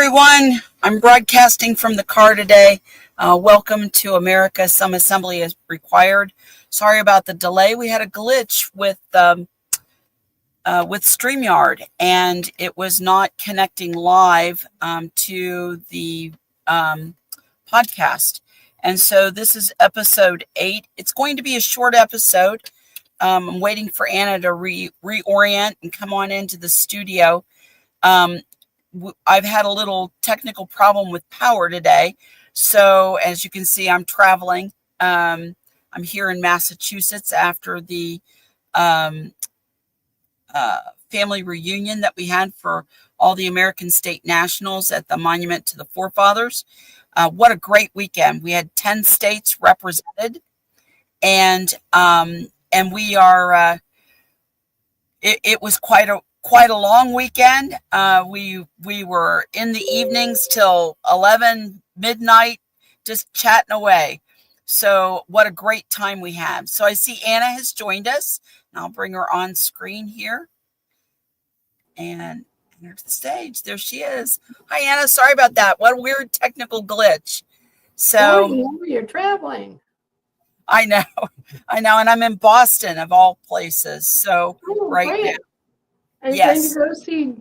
everyone. I'm broadcasting from the car today. Welcome to America. Some assembly is required. Sorry about the delay. We had a glitch with StreamYard, and it was not connecting live to the podcast. And so this is episode 8. It's going to be a short episode. I'm waiting for Anna to reorient and come on into the studio. I've had a little technical problem with power today. So as you can see, I'm traveling. I'm here in Massachusetts after the family reunion that we had for all the American state nationals at the Monument to the Forefathers. What a great weekend. We had 10 states represented, and we are, it was quite a long weekend. We were in the evenings till 11 midnight, just chatting away. So what a great time we had. So I see Anna has joined us, and I'll bring her on screen here. And there's the stage. There she is. Hi, Anna. Sorry about that. What a weird technical glitch. So you're traveling. I know. And I'm in Boston of all places. So right now. Are you going to go see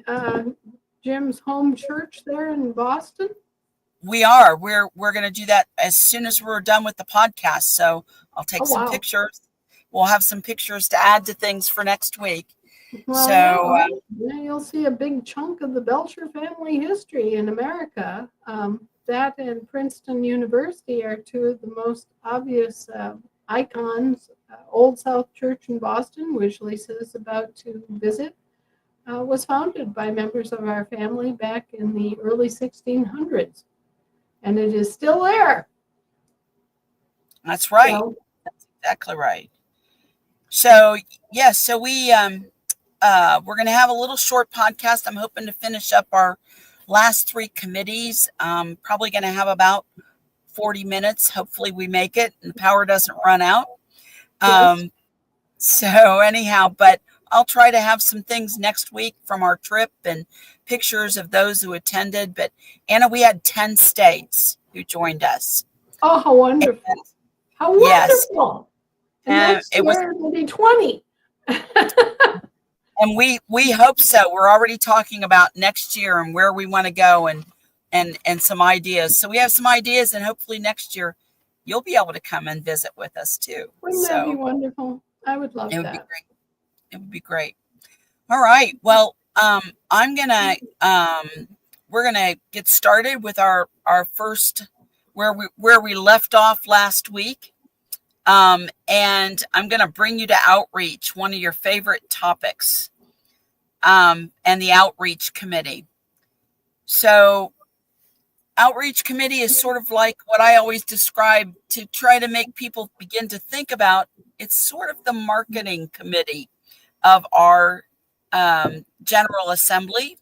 Jim's home church there in Boston? We are. We're going to do that as soon as we're done with the podcast. So I'll take some pictures. We'll have some pictures to add to things for next week. Well, so you'll see a big chunk of the Belcher family history in America. That and Princeton University are two of the most obvious icons. Old South Church in Boston, which Lisa's about to visit, was founded by members of our family back in the early 1600s. And it is still there. That's right. So, that's exactly right. So, yes, so we're going to have a little short podcast. I'm hoping to finish up our last 3 committees. Probably going to have about 40 minutes. Hopefully we make it and the power doesn't run out. Yes. So anyhow, but I'll try to have some things next week from our trip and pictures of those who attended. But Anna, we had 10 states who joined us. Oh, how wonderful. How wonderful. Yes. And next year will be 20. And we hope so. We're already talking about next year and where we want to go and some ideas. So we have some ideas, and hopefully next year you'll be able to come and visit with us too. Wouldn't that be wonderful? I would love that. It would be great. It would be great. All right. Well, we're gonna get started with our first where we left off last week. And I'm going to bring you to outreach, one of your favorite topics, and the outreach committee. So outreach committee is sort of like what I always describe to try to make people begin to think about. It's sort of the marketing committee of our General Assembly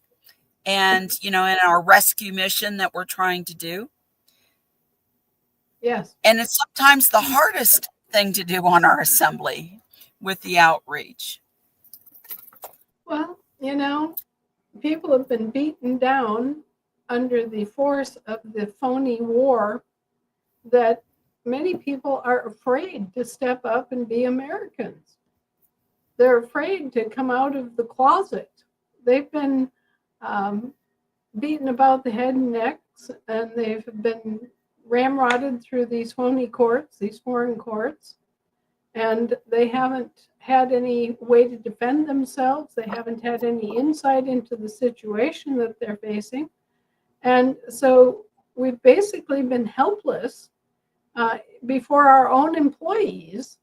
and, in our rescue mission that we're trying to do. Yes. And it's sometimes the hardest thing to do on our assembly with the outreach. Well, people have been beaten down under the force of the phony war that many people are afraid to step up and be Americans. They're afraid to come out of the closet. They've been beaten about the head and necks, and they've been ramrodded through these phony courts, these foreign courts, and they haven't had any way to defend themselves. They haven't had any insight into the situation that they're facing. And so we've basically been helpless before our own employees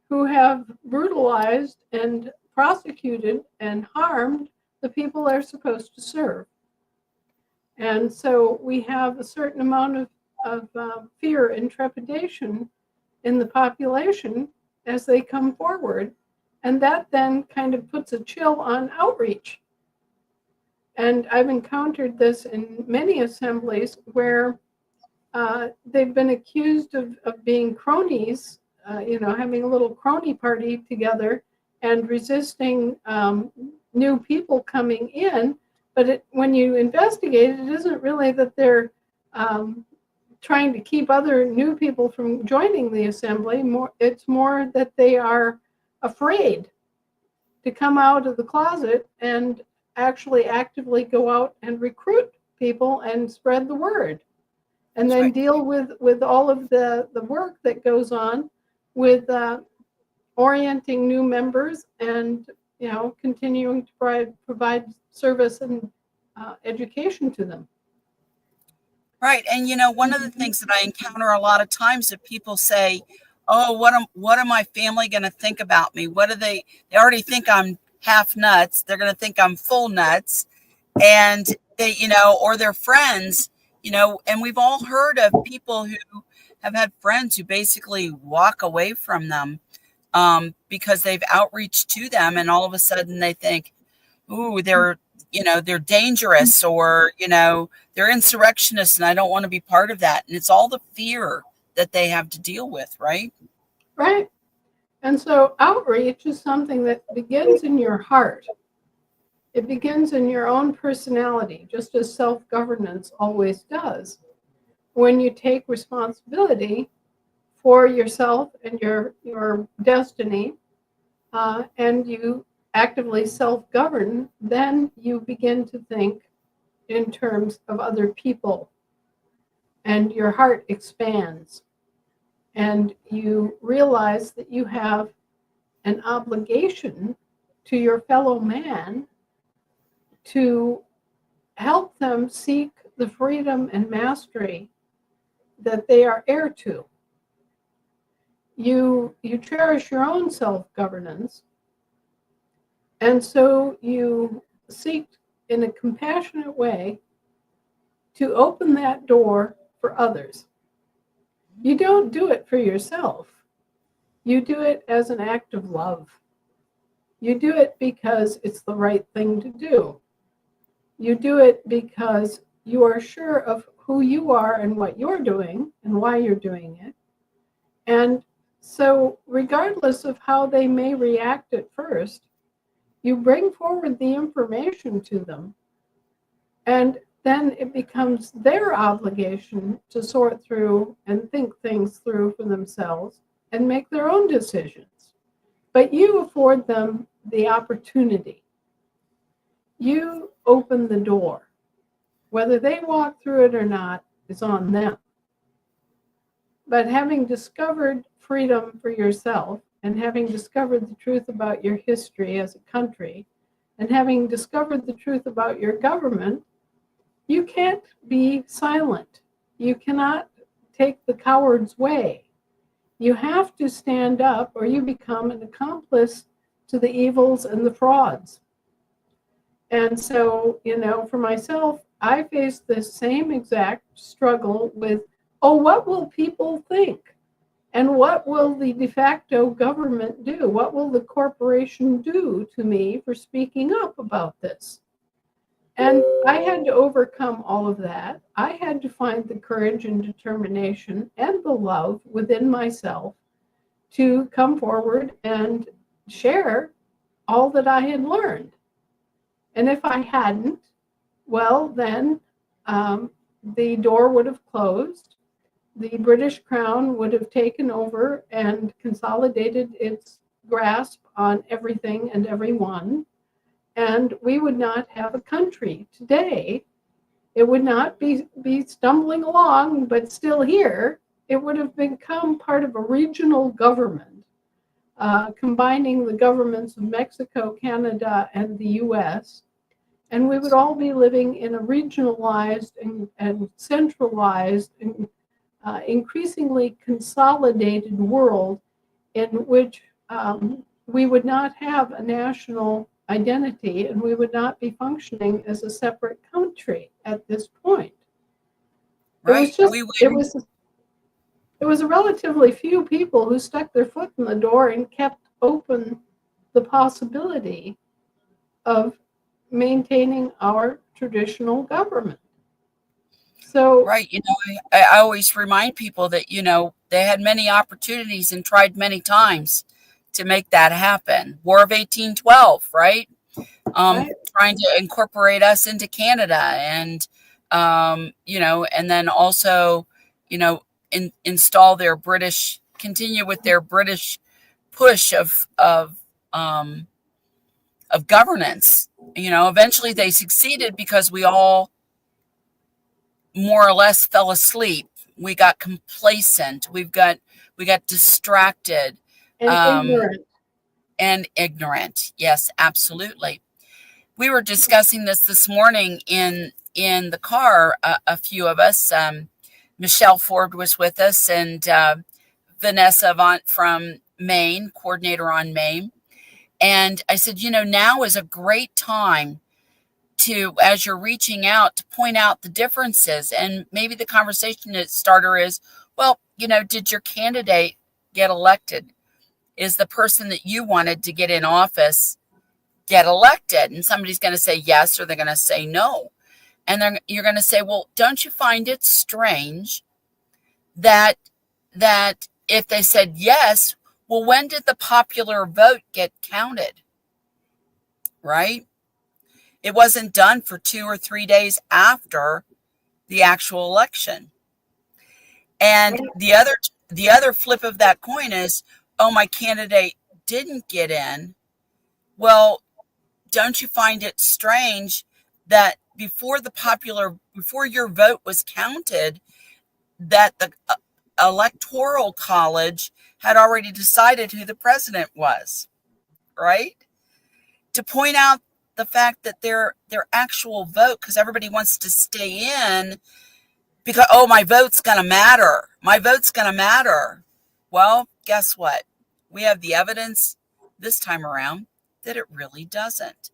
who have brutalized and prosecuted and harmed the people they're supposed to serve. And so we have a certain amount of fear and trepidation in the population as they come forward. And that then kind of puts a chill on outreach. And I've encountered this in many assemblies where they've been accused of being cronies, having a little crony party together and resisting new people coming in But when you investigate, it isn't really that they're trying to keep other new people from joining the assembly. It's more that they are afraid to come out of the closet and actually actively go out and recruit people and spread the word, and then deal with all of the work that goes on with orienting new members and continuing to provide service and education to them. Right. And one of the things that I encounter a lot of times is people say, "Oh, what am my family going to think about me? What do they already think I'm half nuts. They're going to think I'm full nuts." And they, or their friends, and we've all heard of people who have had friends who basically walk away from them because they've outreached to them, and all of a sudden they think, "Ooh, they're dangerous, or they're insurrectionists, and I don't want to be part of that." And it's all the fear that they have to deal with, right? Right. And so outreach is something that begins in your heart. It begins in your own personality, just as self-governance always does. When you take responsibility for yourself and your destiny, and you actively self-govern, then you begin to think in terms of other people, and your heart expands, and you realize that you have an obligation to your fellow man to help them seek the freedom and mastery that they are heir to. You cherish your own self-governance, and so you seek in a compassionate way to open that door for others. You don't do it for yourself. You do it as an act of love. You do it because it's the right thing to do. You do it because you are sure of who you are and what you're doing and why you're doing it. And so, regardless of how they may react at first, you bring forward the information to them, and then it becomes their obligation to sort through and think things through for themselves and make their own decisions. But you afford them the opportunity. You open the door. Whether they walk through it or not is on them. But having discovered freedom for yourself, and having discovered the truth about your history as a country, and having discovered the truth about your government, you can't be silent. You cannot take the coward's way. You have to stand up, or you become an accomplice to the evils and the frauds. And so, for myself, I faced the same exact struggle with, oh, what will people think? And what will the de facto government do? What will the corporation do to me for speaking up about this? And I had to overcome all of that. I had to find the courage and determination and the love within myself to come forward and share all that I had learned. And if I hadn't, well, then the door would have closed. The British Crown would have taken over and consolidated its grasp on everything and everyone. And we would not have a country today. It would not be stumbling along, but still here. It would have become part of a regional government, combining the governments of Mexico, Canada, and the US. And we would all be living in a regionalized and centralized and increasingly consolidated world in which we would not have a national identity, and we would not be functioning as a separate country at this point. Right. It was a relatively few people who stuck their foot in the door and kept open the possibility of maintaining our traditional government. So, right. I always remind people that, they had many opportunities and tried many times to make that happen. War of 1812, right? Right. trying to incorporate us into Canada, and and then also, install their continue with their British push um, of governance. Eventually they succeeded because we all more or less fell asleep. We got complacent. We got distracted, And um, ignorant. and ignorant. Yes, absolutely. We were discussing this morning in the car. A few of us. Michelle Ford was with us, and Vanessa Avant from Maine, coordinator on Maine. And I said, now is a great time to, as you're reaching out, to point out the differences. And maybe the conversation starter is, well, did your candidate get elected? Is the person that you wanted to get in office get elected? And somebody's going to say yes, or they're going to say no. And then you're going to say, well, don't you find it strange that if they said yes, well, when did the popular vote get counted? Right? It wasn't done for 2 or 3 days after the actual election. And the other flip of that coin is, oh, my candidate didn't get in. Well, don't you find it strange that before your vote was counted, that the electoral college had already decided who the president was, right? To point out the fact that their actual vote, because everybody wants to stay in because, oh, my vote's going to matter. My vote's going to matter. Well, guess what? We have the evidence this time around that it really doesn't.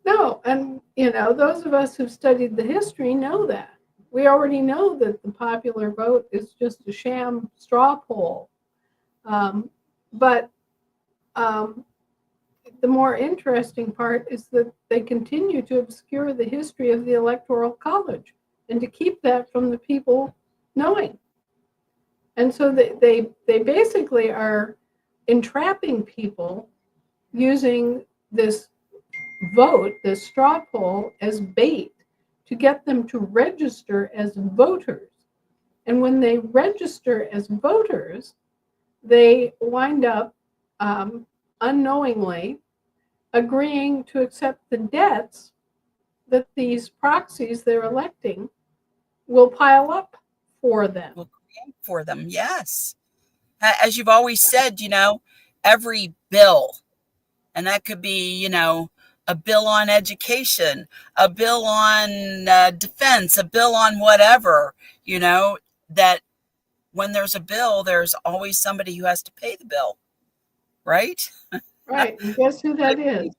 No, and those of us who've studied the history know that. We already know that the popular vote is just a sham straw poll. But the more interesting part is that they continue to obscure the history of the Electoral College and to keep that from the people knowing. And so they basically are entrapping people using this vote, this straw poll, as bait to get them to register as voters. And when they register as voters, they wind up unknowingly agreeing to accept the debts that these proxies they're electing will pile up for them. Will create for them, yes. As you've always said, every bill, and that could be, a bill on education, a bill on defense, a bill on whatever, that when there's a bill, there's always somebody who has to pay the bill, right? Right. And guess who that is?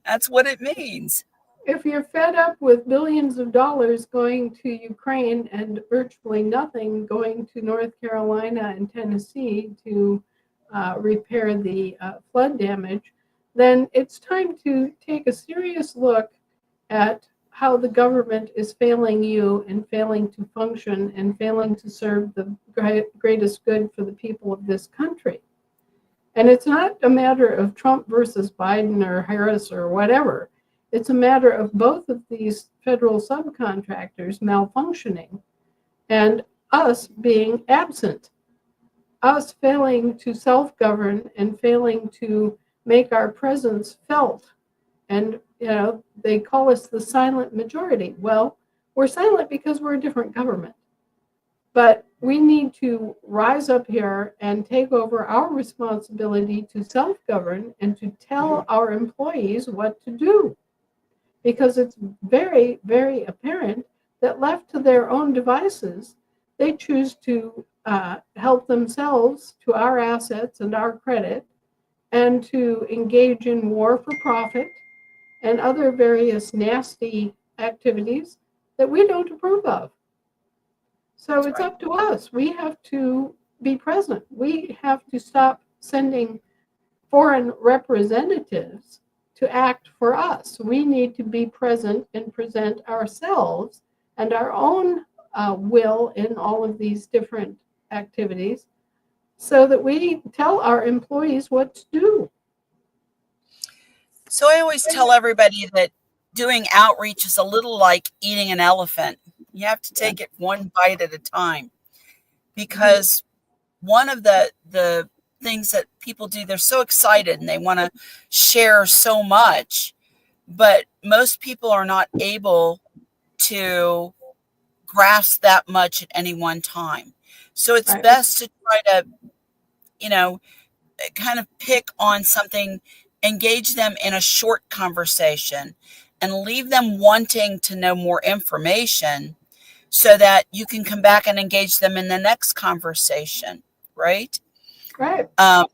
That's what it means. If you're fed up with billions of dollars going to Ukraine and virtually nothing going to North Carolina and Tennessee to repair the flood damage, then it's time to take a serious look at how the government is failing you and failing to function and failing to serve the greatest good for the people of this country. And it's not a matter of Trump versus Biden or Harris or whatever. It's a matter of both of these federal subcontractors malfunctioning and us being absent, us failing to self-govern and failing to make our presence felt. And, they call us the silent majority. Well, we're silent because we're a different government. But we need to rise up here and take over our responsibility to self-govern and to tell our employees what to do. Because it's very, very apparent that left to their own devices, they choose to help themselves to our assets and our credit and to engage in war for profit and other various nasty activities that we don't approve of. So it's up to us. We have to be present. We have to stop sending foreign representatives to act for us. We need to be present and present ourselves and our own will in all of these different activities so that we tell our employees what to do. So I always tell everybody that doing outreach is a little like eating an elephant. You have to take it one bite at a time, because one of the things that people do, they're so excited and they want to share so much, but most people are not able to grasp that much at any one time. So it's Right. best to try to, you know, kind of pick on something, engage them in a short conversation, and leave them wanting to know more information so that you can come back and engage them in the next conversation, right? Right. Um,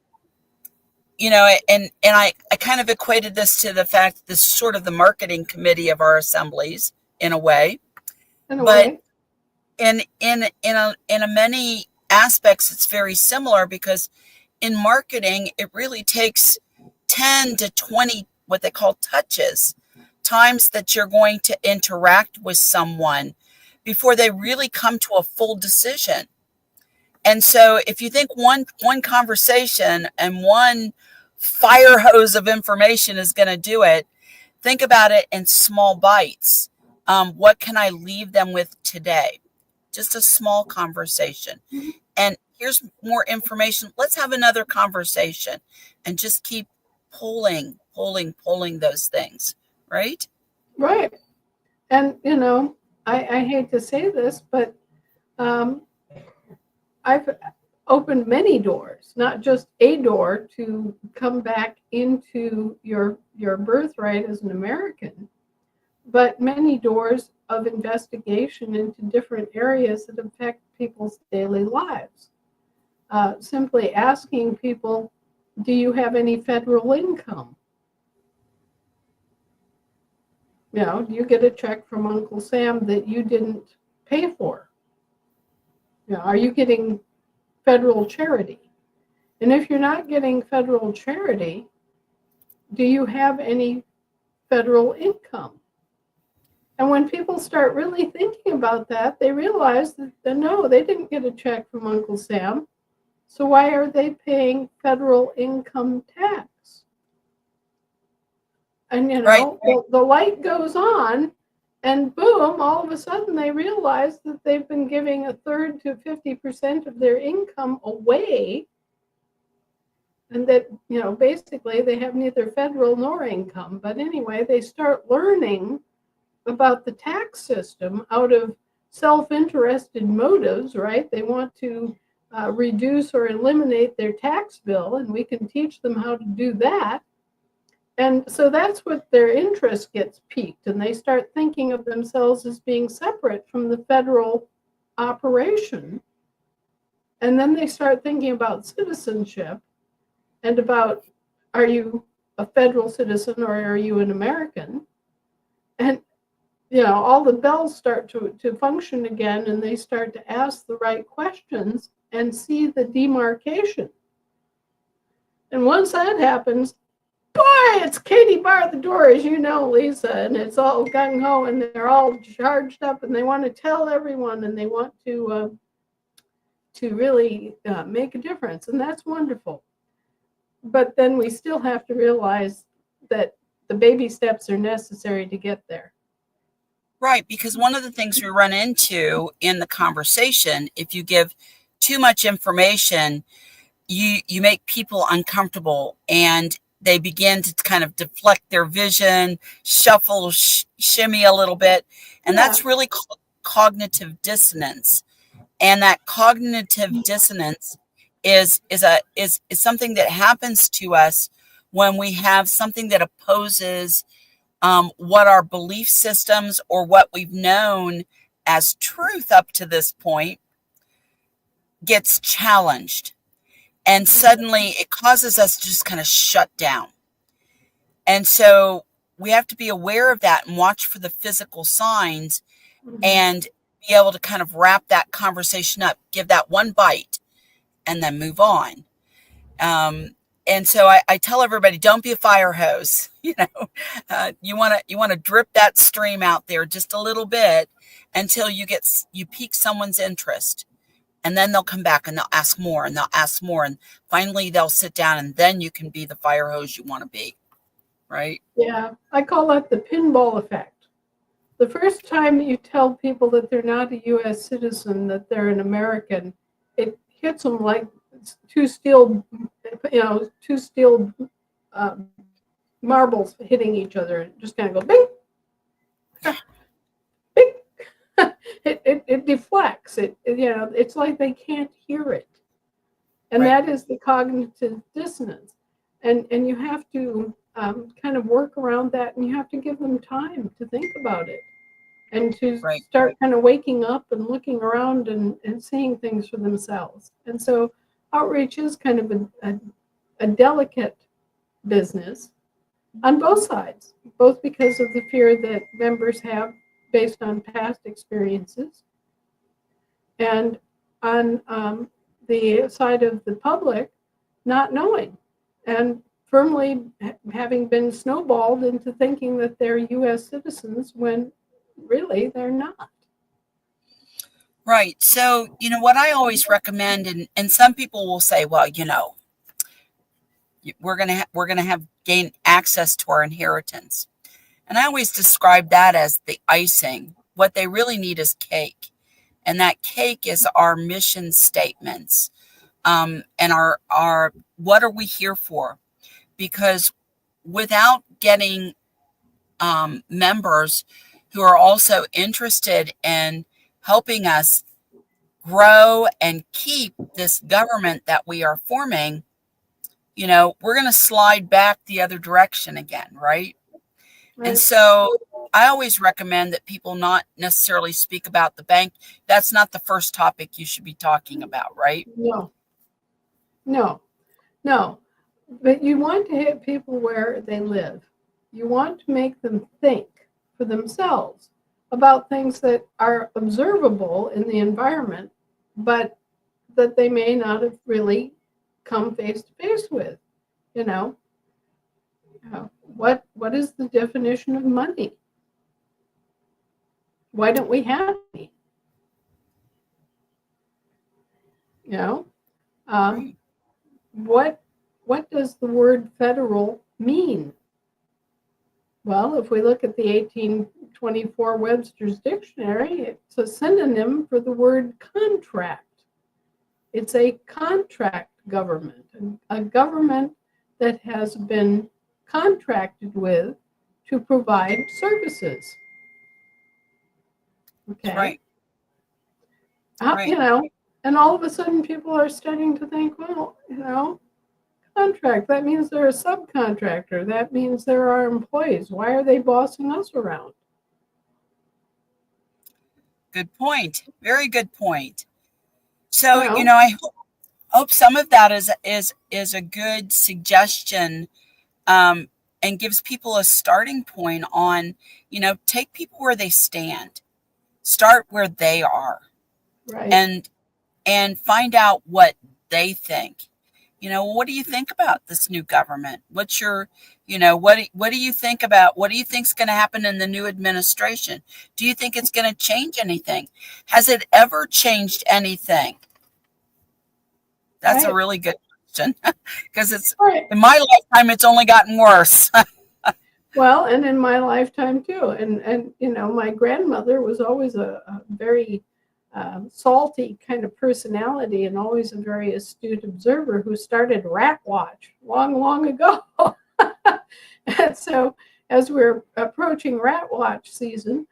and I kind of equated this to the fact that this is sort of the marketing committee of our assemblies in a way, In a but way. in a many aspects it's very similar, because in marketing it really takes 10 to 20 what they call touches, times that you're going to interact with someone before they really come to a full decision. And so if you think one conversation and one fire hose of information is going to do it, think about it in small bites. What can I leave them with today? Just a small conversation. And here's more information. Let's have another conversation, and just keep pulling those things, right? Right. And, I hate to say this, but um, I've opened many doors, not just a door to come back into your birthright as an American, but many doors of investigation into different areas that affect people's daily lives. Simply asking people, do you have any federal income? Do you get a check from Uncle Sam that you didn't pay for? Are you getting federal charity? And if you're not getting federal charity, do you have any federal income? And when people start really thinking about that, they realize that no, they didn't get a check from Uncle Sam. So why are they paying federal income tax? And, Right. the light goes on, and boom, all of a sudden they realize that they've been giving a third to 50% of their income away. And that, basically they have neither federal nor income. But anyway, they start learning about the tax system out of self-interested motives, right? They want to reduce or eliminate their tax bill, and we can teach them how to do that. And so that's what their interest gets piqued, and they start thinking of themselves as being separate from the federal operation. And then they start thinking about citizenship and about, are you a federal citizen or are you an American? And all the bells start to function again, and they start to ask the right questions and see the demarcation. And once that happens, boy, it's Katie bar the door, as you know, Lisa, and it's all gung-ho, and they're all charged up, and they want to tell everyone, and they want to really make a difference, and that's wonderful. But then we still have to realize that the baby steps are necessary to get there. Right, because one of the things we run into in the conversation, if you give too much information, you make people uncomfortable, and they begin to kind of deflect their vision, shuffle, shimmy a little bit, and that's really cognitive dissonance. And that cognitive dissonance is something that happens to us when we have something that opposes what our belief systems or what we've known as truth up to this point gets challenged. And suddenly it causes us to just kind of shut down. And so we have to be aware of that and watch for the physical signs, and be able to kind of wrap that conversation up, give that one bite, and then move on. And so I tell everybody, don't be a fire hose. You want to drip that stream out there just a little bit until you pique someone's interest, and then they'll come back and they'll ask more and they'll ask more, and finally they'll sit down, and then you can be the fire hose you want to be. right? Yeah, I call that the pinball effect. The first time you tell people that they're not a U.S. citizen, that they're an American, it hits them like two steel, two steel marbles hitting each other, and just kind of go bing, bing. It deflects. It's like they can't hear it, and Right. that is the cognitive dissonance. And you have to kind of work around that, and you have to give them time to think about it and to Right. start kind of waking up and looking around and seeing things for themselves. And so outreach is kind of a delicate business on both sides, both because of the fear that members have based on past experiences, and on the side of the public not knowing and firmly having been snowballed into thinking that they're U.S. citizens when really they're not. Right. So, what I always recommend, and some people will say, well, we're going to have gain access to our inheritance. And I always describe that as the icing. What they really need is cake. And that cake is our mission statements. And our what are we here for? Because without getting members who are also interested in helping us grow and keep this government that we are forming, we're going to slide back the other direction again, right? And Right? so I always recommend that people not necessarily speak about the bank. That's not the first topic you should be talking about, right? No, no, no. But you want to hit people where they live. You want to make them think for themselves about things that are observable in the environment, but that they may not have really come face to face with. You know, what is the definition of money? Why don't we have any? You know, um, Right. what what does the word federal mean? Well, if we look at the 1824 Webster's Dictionary, it's a synonym for the word contract. It's a contract government, a government that has been contracted with to provide services. Okay. Right. You Right. know, and all of a sudden people are starting to think, well, contract, that means they're a subcontractor. That means they're our employees. Why are they bossing us around? Good point. Very good point. You So, know, I hope some of that is a good suggestion, um, and gives people a starting point on, take people where they stand, start where they are, right, and find out what they think. What do you think about this new government? What's your, what do you think about, what do you think's going to happen in the new administration? Do you think it's going to change anything? Has it ever changed anything? That's a right, really good question because it's right. in my lifetime, it's only gotten worse. Well, and in my lifetime too. And my grandmother was always a very salty kind of personality and always a very astute observer who started Rat Watch long, long ago. And so, as we're approaching Rat Watch season,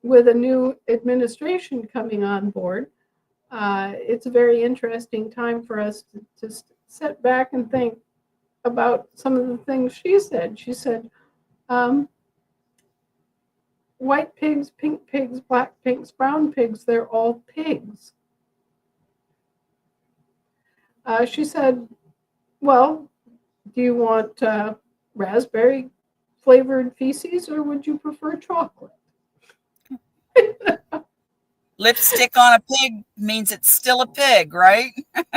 with a new administration coming on board, it's a very interesting time for us to sit back and think about some of the things she said. She said, um, white pigs, pink pigs, black pigs, brown pigs, they're all pigs. She said, well, do you want raspberry flavored feces or would you prefer chocolate? Lipstick on a pig means it's still a pig, right?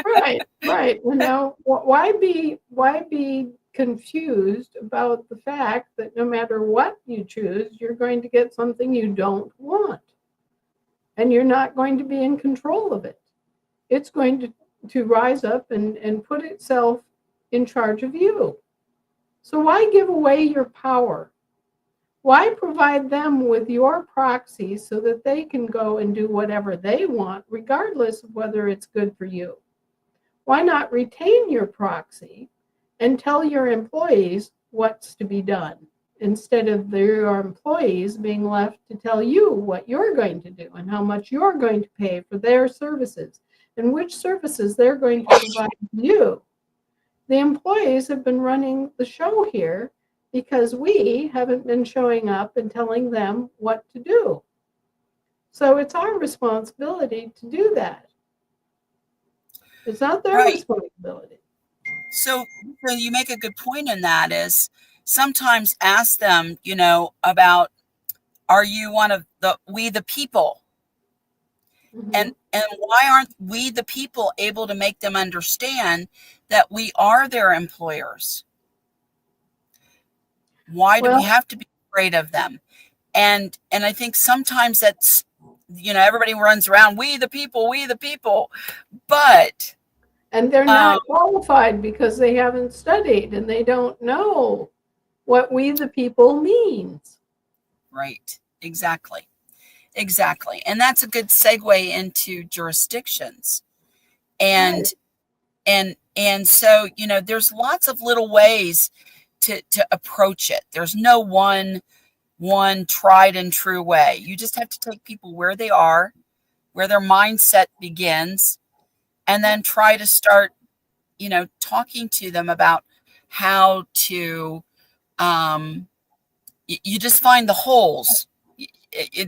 Right, right. Why be confused about the fact that no matter what you choose, you're going to get something you don't want, and you're not going to be in control of it. It's going to rise up and put itself in charge of you. So why give away your power? Why provide them with your proxy so that they can go and do whatever they want, regardless of whether it's good for you? Why not retain your proxy and tell your employees what's to be done instead of your employees being left to tell you what you're going to do and how much you're going to pay for their services and which services they're going to provide you? The employees have been running the show here because we haven't been showing up and telling them what to do. So it's our responsibility to do that. It's not their Right. responsibility. So you make a good point in that is sometimes ask them, about, are you one of we the people? Mhm. And why aren't we the people able to make them understand that we are their employers? Why do we Well, have to be afraid of them? And I think sometimes that's, everybody runs around, we the people, but and they're um, not qualified because they haven't studied and they don't know what we the people means. right, exactly, and that's a good segue into jurisdictions. Right. And so, there's lots of little ways to approach it. There's no one tried and true way. You just have to take people where they are, where their mindset begins, and then try to start, talking to them about how to, you just find the holes.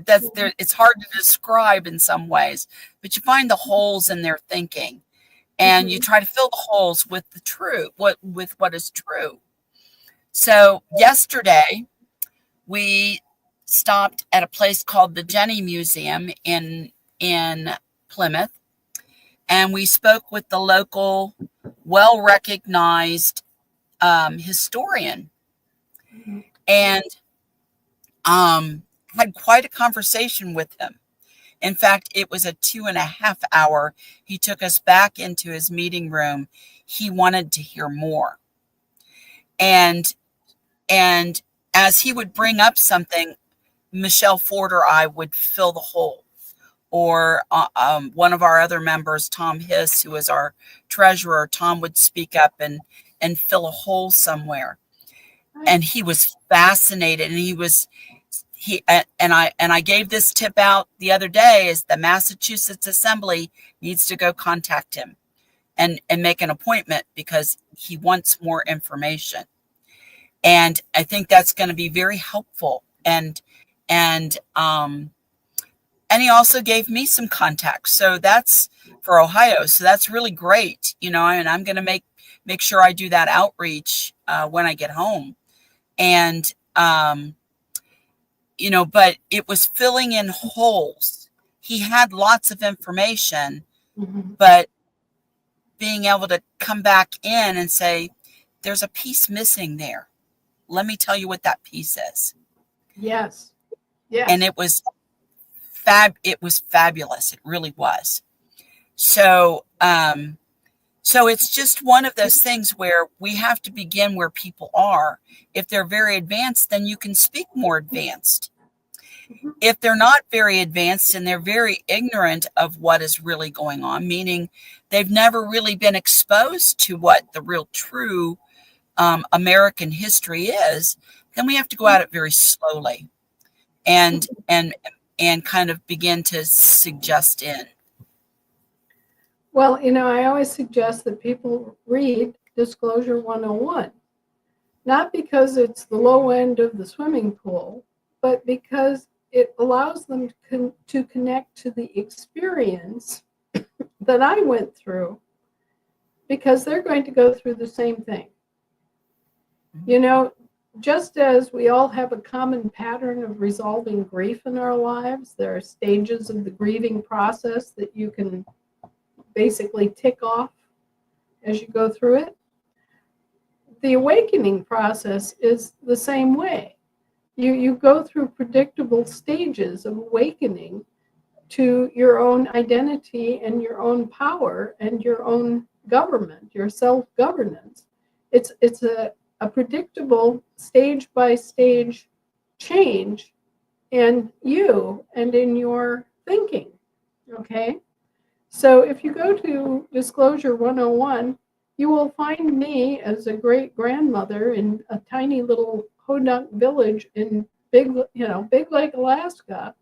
That's there. It's hard to describe in some ways, but you find the holes in their thinking, and you Mhm. try to fill the holes with the true, with what is true. So yesterday we stopped at a place called the Jenny Museum in Plymouth, and we spoke with the local, well recognized historian, Mhm. and had quite a conversation with him. In fact, it was a 2.5 hour. He took us back into his meeting room. He wanted to hear more, and and as he would bring up something, Michelle Ford or I would fill the hole, or one of our other members, Tom Hiss, who is our treasurer, Tom would speak up and fill a hole somewhere. Right. And he was fascinated, and and I gave this tip out the other day: is the Massachusetts Assembly needs to go contact him and make an appointment because he wants more information. And I think that's going to be very helpful. And and he also gave me some contacts. So that's for Ohio. So that's really great, and I'm going to make sure I do that outreach when I get home. And but it was filling in holes. He had lots of information, Mhm. but being able to come back in and say, there's a piece missing there. Let me tell you what that piece is. Yes. And Yes. it was fabulous. It really was. So so it's just one of those things where we have to begin where people are. If they're very advanced, then you can speak more advanced. Mhm. If they're not very advanced and they're very ignorant of what is really going on, meaning they've never really been exposed to what the real true American history is, then we have to go at it very slowly and and kind of begin to suggest in. Well, I always suggest that people read Disclosure 101, not because it's the low end of the swimming pool, but because it allows them to connect to the experience that I went through, because they're going to go through the same thing. You know, just as we all have a common pattern of resolving grief in our lives, there are stages of the grieving process that you can basically tick off as you go through it. The awakening process is the same way. You go through predictable stages of awakening to your own identity and your own power and your own government, your self governance. It's a predictable stage by stage change in you and in your thinking. Okay. So if you go to Disclosure 101, you will find me as a great grandmother in a tiny little Hodunk village in Big Lake, Alaska,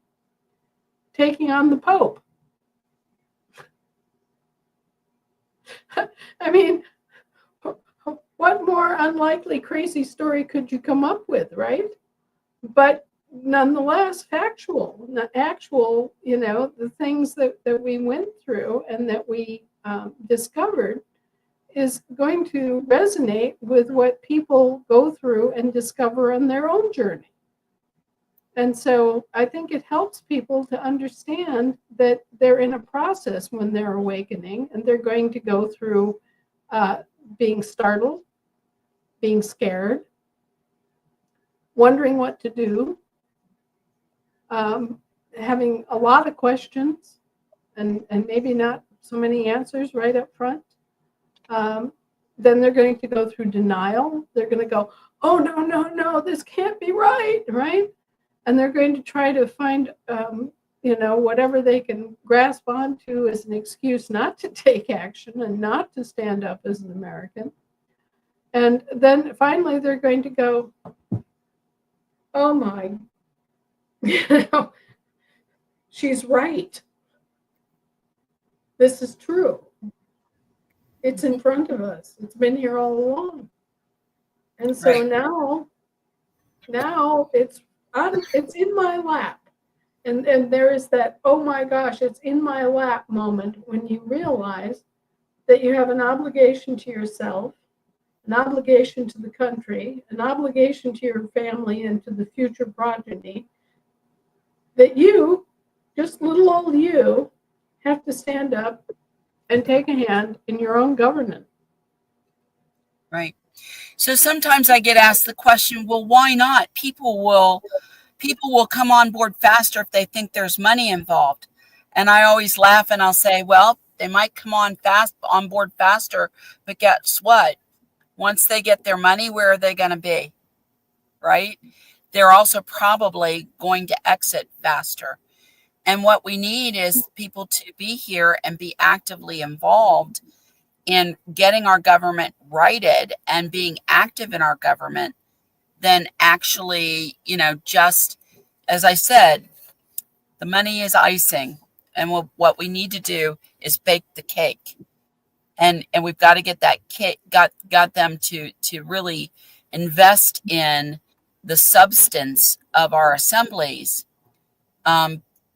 taking on the Pope. I mean, what more unlikely crazy story could you come up with, right? But nonetheless factual, actual, the things that we went through and that we discovered is going to resonate with what people go through and discover on their own journey. And so I think it helps people to understand that they're in a process when they're awakening, and they're going to go through being startled, being scared, wondering what to do, having a lot of questions and maybe not so many answers right up front. Then they're going to go through denial. They're going to go, oh, no, this can't be right? And they're going to try to find, whatever they can grasp onto as an excuse not to take action and not to stand up as an American. And then finally they're going to go, oh my, she's right. This is true. It's in front of us. It's been here all along. And so Right. now it's in my lap. And there is that, oh my gosh, it's in my lap moment when you realize that you have an obligation to yourself, an obligation to the country, an obligation to your family and to the future progeny, that you, just little old you, have to stand up and take a hand in your own governance. Right. So sometimes I get asked the question, well, why not? People will come on board faster if they think there's money involved. And I always laugh and I'll say, well, they might come on board faster, but guess what? Once they get their money, where are they going to be? Right? They're also probably going to exit faster. And what we need is people to be here and be actively involved in getting our government righted and being active in our government than actually, just as I said, the money is icing. And what we need to do is bake the cake. And we've got to get that cake, got them to really invest in the substance of our assemblies,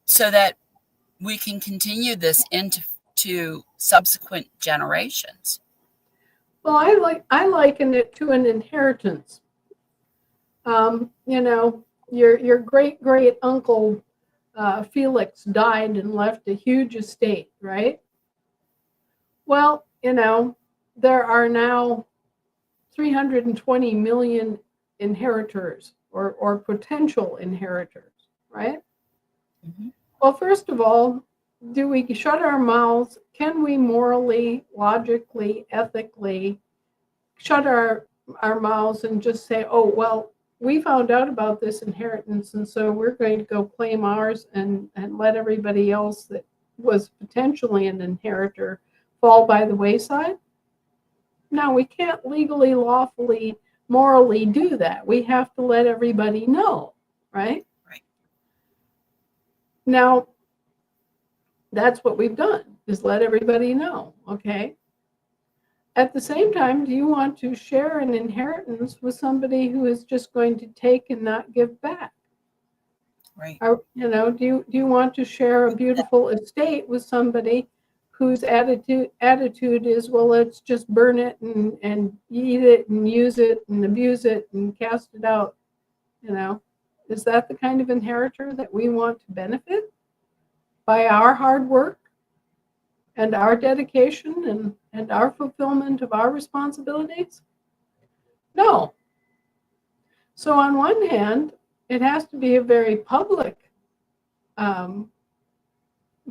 so that we can continue this into subsequent generations. Well, I liken it to an inheritance. Your great uncle Felix died and left a huge estate, right? Well, there are now 320 million inheritors or potential inheritors, right? Mm-hmm. Well, first of all, do we shut our mouths? Can we morally, logically, ethically shut our mouths and just say, oh, well, we found out about this inheritance, and so we're going to go claim ours and let everybody else that was potentially an inheritor fall by the wayside? No, we can't legally, lawfully, morally do that. We have to let everybody know, right? Right. Now, that's what we've done, is let everybody know, okay? At the same time, do you want to share an inheritance with somebody who is just going to take and not give back? Right. Do you want to share a beautiful estate with somebody whose attitude is, well, let's just burn it and eat it and use it and abuse it and cast it out? Is that the kind of inheritor that we want to benefit by our hard work and our dedication and our fulfillment of our responsibilities? No. So on one hand, it has to be a very public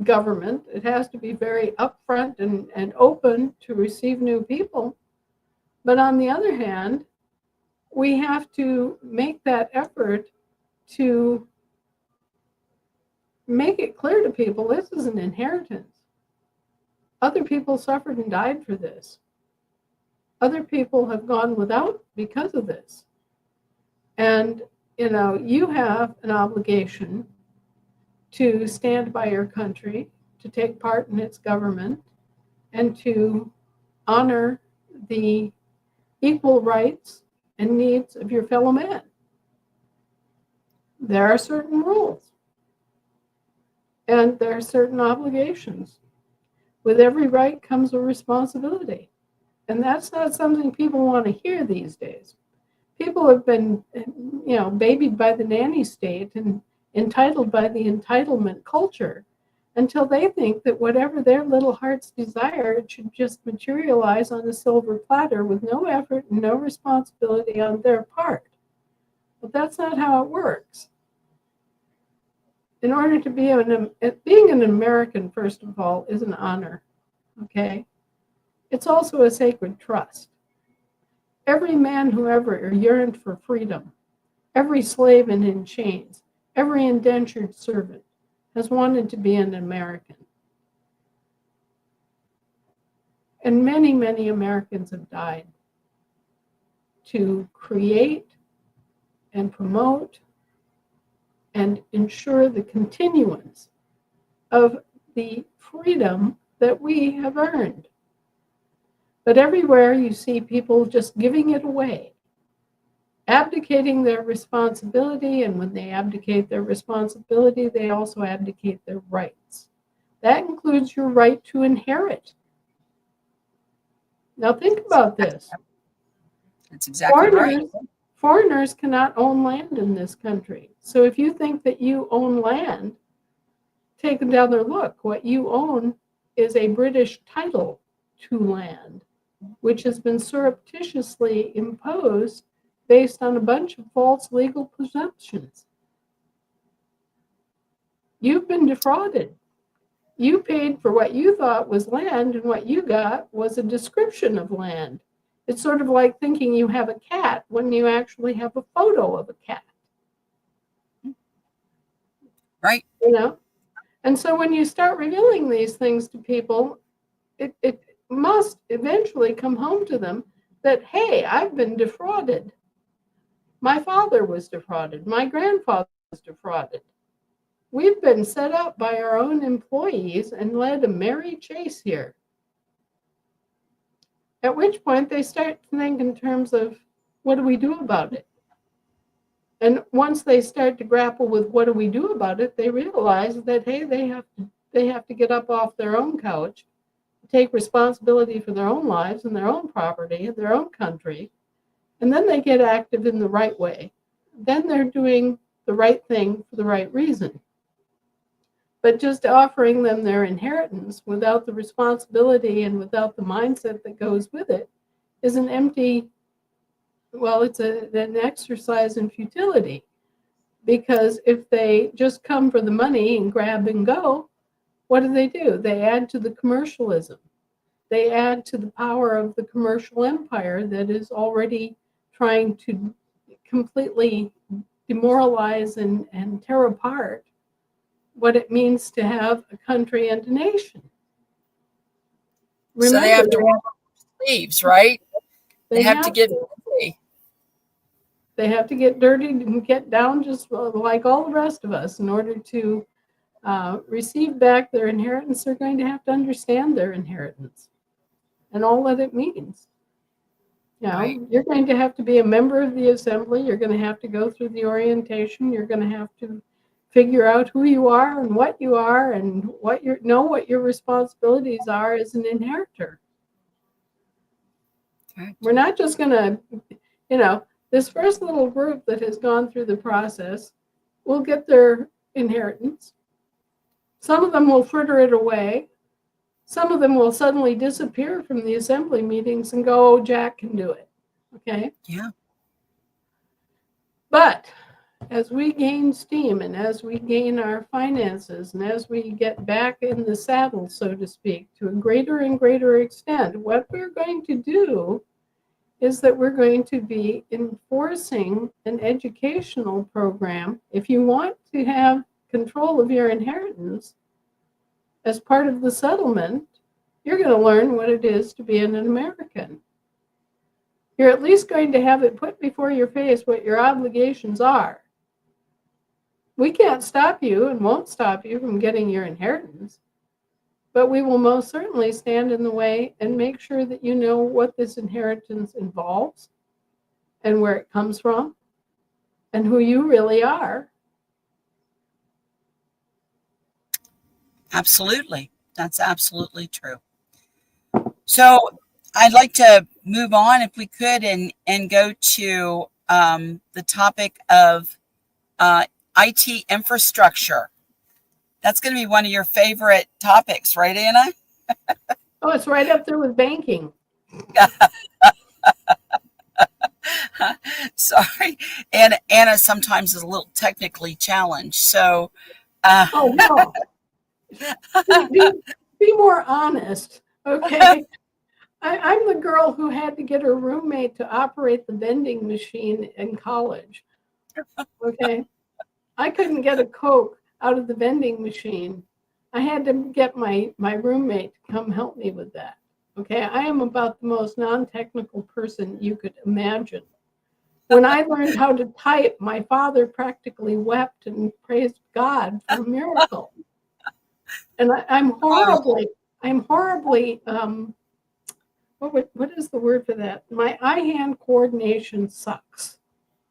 government. It has to be very upfront and open to receive new people. But on the other hand, we have to make that effort to make it clear to people this is an inheritance. Other people suffered and died for this. Other people have gone without because of this. And, you have an obligation to stand by your country, to take part in its government, and to honor the equal rights and needs of your fellow man. There are certain rules and there are certain obligations. With every right comes a responsibility. And that's not something people want to hear these days. People have been, babied by the nanny state and entitled by the entitlement culture until they think that whatever their little hearts desire, it should just materialize on a silver platter with no effort and no responsibility on their part. But that's not how it works. In order to being an American, first of all, is an honor, okay? It's also a sacred trust. Every man who ever yearned for freedom, every slave in chains, every indentured servant has wanted to be an American. And many, many Americans have died to create and promote and ensure the continuance of the freedom that we have earned. But everywhere you see people just giving it away, abdicating their responsibility, and when they abdicate their responsibility, they also abdicate their rights. That includes your right to inherit. Now think about this. That's exactly right. Foreigners cannot own land in this country. So if you think that you own land, take another look. What you own is a British title to land, which has been surreptitiously imposed based on a bunch of false legal presumptions. You've been defrauded. You paid for what you thought was land, and what you got was a description of land. It's sort of like thinking you have a cat when you actually have a photo of a cat. Right. And so when you start revealing these things to people, it must eventually come home to them that, hey, I've been defrauded. My father was defrauded. My grandfather was defrauded. We've been set up by our own employees and led a merry chase here. At which point they start to think in terms of, what do we do about it? And once they start to grapple with what do we do about it, they realize that, hey, they have to get up off their own couch, take responsibility for their own lives and their own property and their own country, and then they get active in the right way. Then they're doing the right thing for the right reason. But just offering them their inheritance without the responsibility and without the mindset that goes with it is an empty, it's an exercise in futility. Because if they just come for the money and grab and go, what do? They add to the commercialism. They add to the power of the commercial empire that is already trying to completely demoralize and tear apart what it means to have a country and a nation. Remember, so they have to roll up sleeves, right? They have to get dirty. They have to get dirty and get down just like all the rest of us in order to receive back their inheritance. They're going to have to understand their inheritance and all that it means. Right. You're going to have to be a member of the assembly. You're going to have to go through the orientation. You're going to have to figure out who you are and what you are and what your responsibilities are as an inheritor. Okay. We're not just going to, this first little group that has gone through the process will get their inheritance. Some of them will fritter it away. Some of them will suddenly disappear from the assembly meetings and go, oh, Jack can do it. Okay? Yeah. But as we gain steam and as we gain our finances and as we get back in the saddle, so to speak, to a greater and greater extent, what we're going to do is that we're going to be enforcing an educational program. If you want to have control of your inheritance as part of the settlement, you're going to learn what it is to be an American. You're at least going to have it put before your face what your obligations are. We can't stop you and won't stop you from getting your inheritance, but we will most certainly stand in the way and make sure that you know what this inheritance involves and where it comes from and who you really are. Absolutely. That's absolutely true. So I'd like to move on if we could and go to the topic of IT infrastructure. That's going to be one of your favorite topics, right, Anna? Oh, it's right up there with banking. Sorry. Anna sometimes is a little technically challenged. So, Oh, no. Be more honest, okay? I'm the girl who had to get her roommate to operate the vending machine in college, okay? I couldn't get a Coke out of the vending machine. I had to get my roommate to come help me with that, okay? I am about the most non-technical person you could imagine. When I learned how to type, my father practically wept and praised God for a miracle. And I'm horribly, what is the word for that? My eye-hand coordination sucks.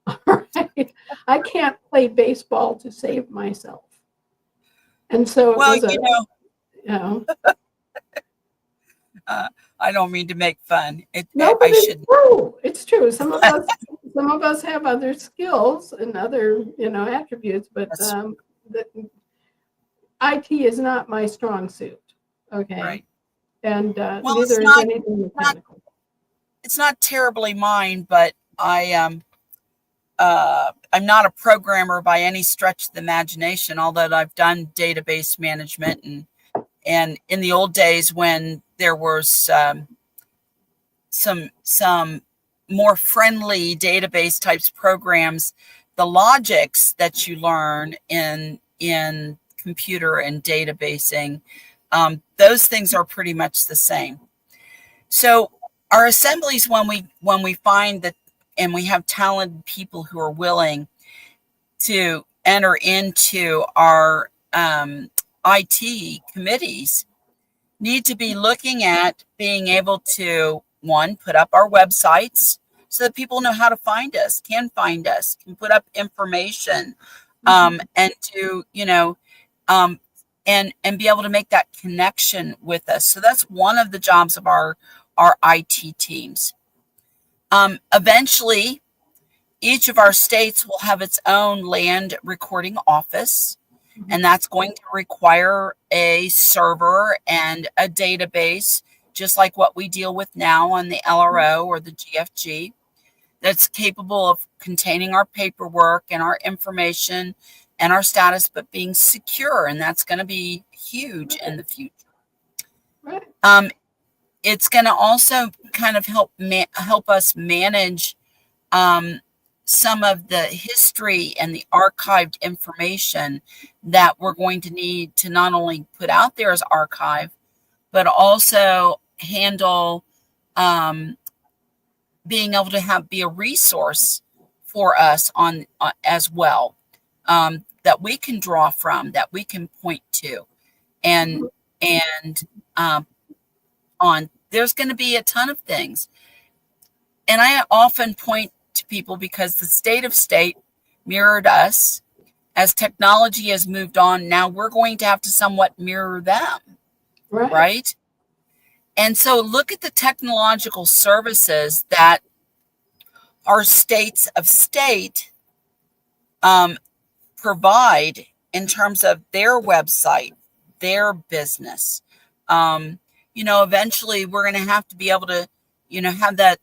All right. I can't play baseball to save myself. And so it well, was I don't mean to make fun. no, but I shouldn't. It's true. Some of us have other skills and other, attributes, but the IT is not my strong suit. Okay. Right. And Well, neither is anything mechanical. It's not terribly mine, but I'm not a programmer by any stretch of the imagination, although I've done database management and in the old days when there was some more friendly database types programs, the logics that you learn in computer and databasing, those things are pretty much the same. So our assemblies, when we find that and we have talented people who are willing to enter into our IT committees, need to be looking at being able to, one, put up our websites so that people know how to find us, can put up information, and to, and be able to make that connection with us. So that's one of the jobs of our IT teams. Eventually, each of our states will have its own land recording office, and that's going to require a server and a database, just like what we deal with now on the LRO or the GFG, that's capable of containing our paperwork and our information and our status, but being secure. And that's going to be huge in the future. Right. It's going to also kind of help us manage some of the history and the archived information that we're going to need to not only put out there as archive, but also handle being able to be a resource for us on as well, that we can draw from, that we can point to, and on. There's going to be a ton of things, and I often point to people because the state of state mirrored us. As technology has moved on, now we're going to have to somewhat mirror them, right? And so look at the technological services that our states of state provide in terms of their website, their business. Eventually we're going to have to be able to, have that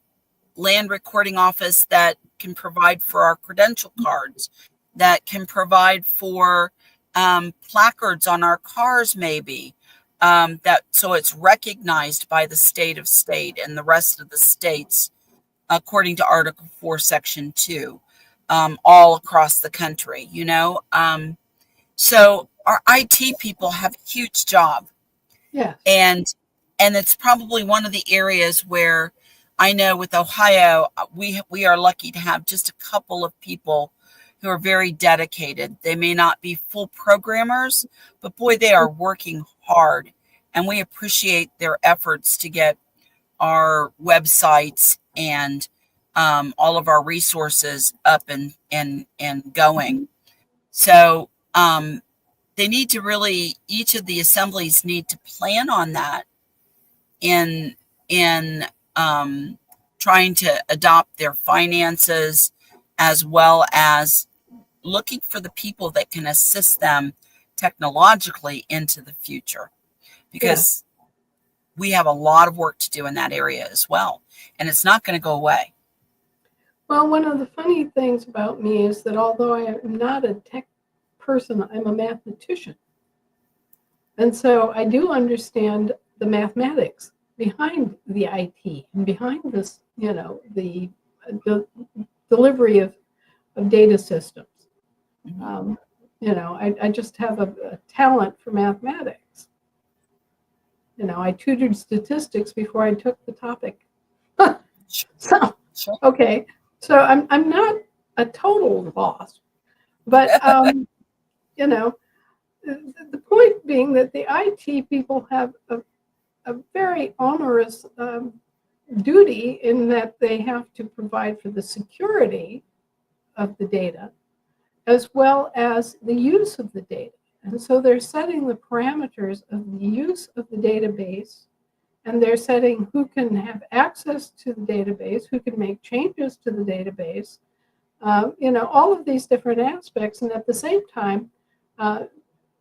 land recording office that can provide for our credential cards, that can provide for placards on our cars, maybe, that so it's recognized by the state of state and the rest of the states according to Article 4, Section 2, all across the country, you know. So our IT people have a huge job, Yes. and it's probably one of the areas where I know with Ohio, we are lucky to have just a couple of people who are very dedicated. They may not be full programmers, but boy, they are working hard, and we appreciate their efforts to get our websites and all of our resources up and going. So they need to really, each of the assemblies need to plan on that in in um, trying to adopt their finances, as well as looking for the people that can assist them technologically into the future, Yeah. because we have a lot of work to do in that area as well, and it's not going to go away. Well, one of the funny things about me is that although I am not a tech person, I'm a mathematician. And so I do understand the mathematics behind the IT and behind this, the delivery of data systems. Mhm. Um, I just have a talent for mathematics. I tutored statistics before I took the topic. Sure, So, sure. okay. So I'm not a total loss, but you know, the point being that the IT people have a very onerous duty in that they have to provide for the security of the data as well as the use of the data. And so they're setting the parameters of the use of the database, and they're setting who can have access to the database, who can make changes to the database, all of these different aspects. And at the same time, uh,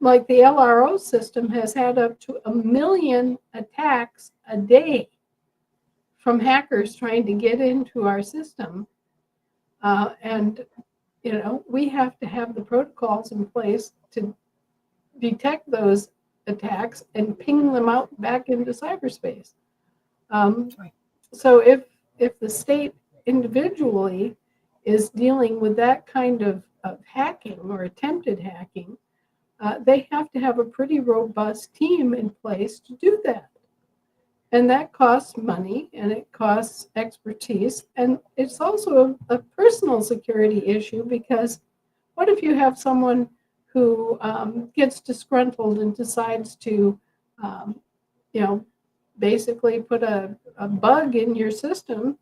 like the LRO system has had up to 1 million attacks a day from hackers trying to get into our system. And we have to have the protocols in place to detect those attacks and ping them out back into cyberspace. Um, Right. so if the state individually is dealing with that kind of hacking or attempted hacking, they have to have a pretty robust team in place to do that. And that costs money and it costs expertise. And it's also a personal security issue, because what if you have someone who gets disgruntled and decides to, um, you know, basically put a bug in your system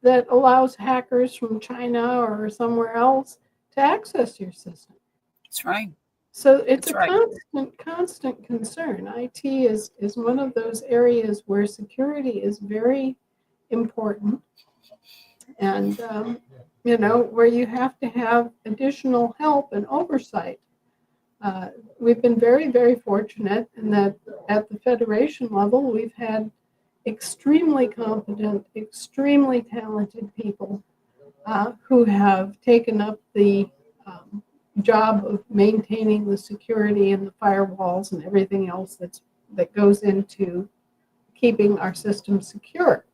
that allows hackers from China or somewhere else to access your system? That's right. So it's That's a right. constant concern. IT is one of those areas where security is very important, and where you have to have additional help and oversight. We've been very, very fortunate in that at the federation level, we've had extremely competent, extremely talented people who have taken up the um, job of maintaining the security and the firewalls and everything else that goes into keeping our system secure.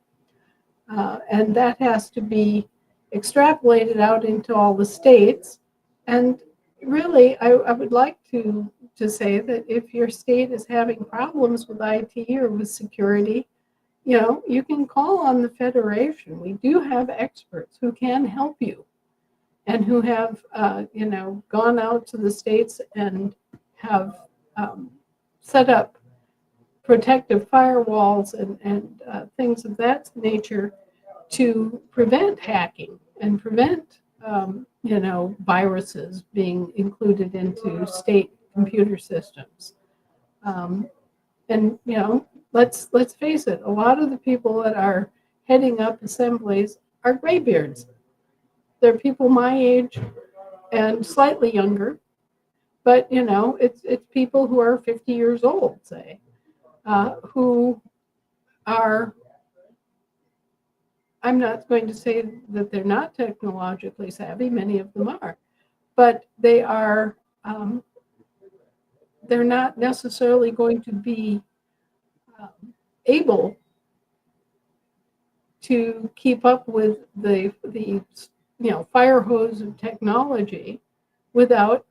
And that has to be extrapolated out into all the states. And really, I would like to say that if your state is having problems with IT or with security, you can call on the Federation. We do have experts who can help you and who have, gone out to the states and have set up protective firewalls and things of that nature to prevent hacking and prevent, viruses being included into state computer systems. Um, and let's face it, a lot of the people that are heading up assemblies are graybeards. They're people my age and slightly younger, but it's people who are 50 years old, say, who are, I'm not going to say that they're not technologically savvy, many of them are, but um, they're not necessarily going to be able to keep up with the fire hose of technology without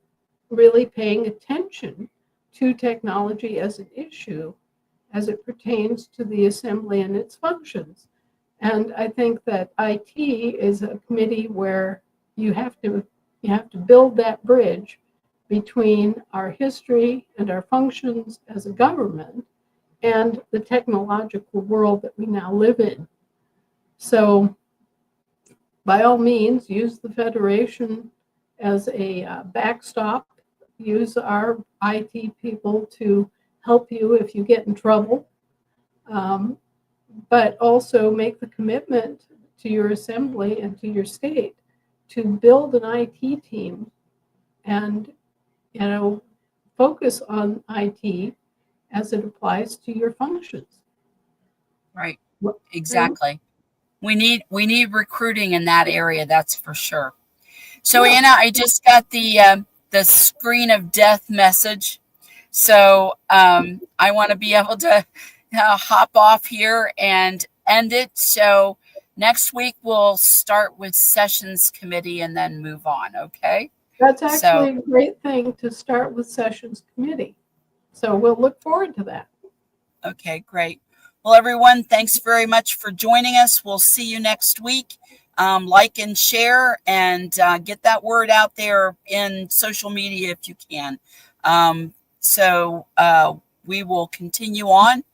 really paying attention to technology as an issue as it pertains to the assembly and its functions. And I think that IT is a committee where you have to build that bridge between our history and our functions as a government and the technological world that we now live in. So by all means, use the Federation as a backstop. Use our IT people to help you if you get in trouble. But also make the commitment to your assembly and to your state to build an IT team and, focus on IT as it applies to your functions. Right. Exactly. We need recruiting in that area. That's for sure. So Anna, I just got the screen of death message. So I want to be able to hop off here and end it. So next week we'll start with Sessions Committee and then move on. Okay. That's actually a great thing to start with Sessions Committee. So we'll look forward to that. Okay, great. Well, everyone, thanks very much for joining us. We'll see you next week. Like and share and get that word out there in social media if you can. So we will continue on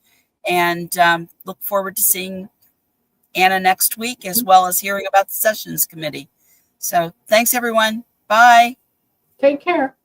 and look forward to seeing Anna next week, as well as hearing about the Sessions Committee. So thanks, everyone. Bye. Take care.